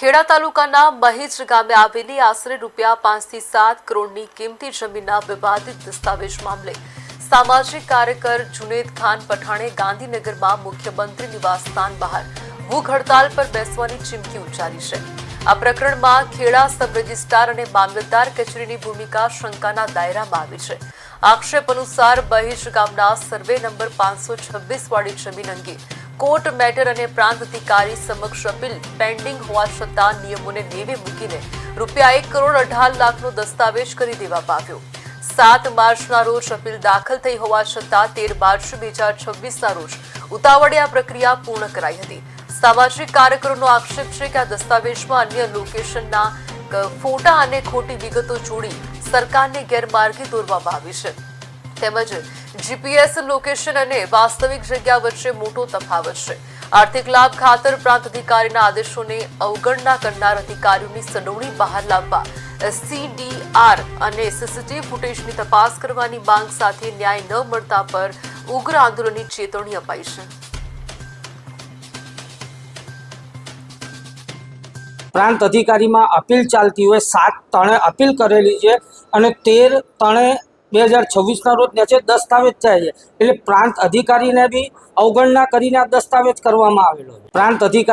ખેડા તાલુકાના મહેજ ગામે આવેલી આશરે ₹5 થી 7 કરોડની કિંમતી જમીનના વિવાદિત દસ્તાવેજ મામલે સામાજિક કાર્યકર જુનેદ ખાન પઠાણે ગાંધીનગરમાં મુખ્યમંત્રી નિવાસસ્થાન બહાર ભૂખ હડતાલ પર બેસવાની ચીમકી ઉચ્ચારી છે। આ પ્રકરણમાં ખેડા સબ રજિસ્ટ્રાર અને મામલતદાર કચેરીની ભૂમિકા શંકાના દાયરામાં આવી છે। આક્ષેપ અનુસાર મહેજ ગામના સર્વે નંબર 526 વાળી જમીન અંગે કોર્ટ મેટર અને પ્રાંત અધિકારી સમક્ષ અપીલ પેન્ડિંગ હોવા છતાં નિયમોને નેવે મૂકીને ₹1 કરોડ 18 લાખનો દસ્તાવેજ કરી દેવામાં આવ્યો। 7 માર્ચના રોજ અપીલ દાખલ થઈ હોવા છતાં 13 માર્ચ 2026ના રોજ ઉતાવળે આ પ્રક્રિયા પૂર્ણ કરાઈ હતી। સામાજિક કાર્યકરોનો આક્ષેપ છે કે આ દસ્તાવેજમાં અન્ય લોકેશનના ફોટા અને ખોટી વિગતો જોડી સરકારને ગેરમાર્ગે દોરવામાં આવી છે તેમજ જીપીએસ લોકેશન અને વાસ્તવિક જગ્યા વચ્ચે મોટો તફાવત છે। આર્થિક લાભ ખાતર પ્રાંત અધિકારીના આદેશોને અવગણના કરનાર અધિકારીઓની સંડોવણી બહાર લાવવા CDR અને સીસીટીવી ફૂટેજની તપાસ કરવાની માંગ સાથે ન્યાય ન મળતા પર ઉગ્ર આંદોલનની ચેતવણી અપાઈ છે। પ્રાંત અધિકારીમાં અપીલ ચાલતી હોય 7 અપીલ કરેલી છે અને 13 2026ના રોજ નીચે દસ્તાવેજ થાય છે એટલે પ્રાંત અધિકારીને બી અવગણના કરીને આ દસ્તાવેજ કરવામાં આવેલો છે। પ્રાંત અધિકારી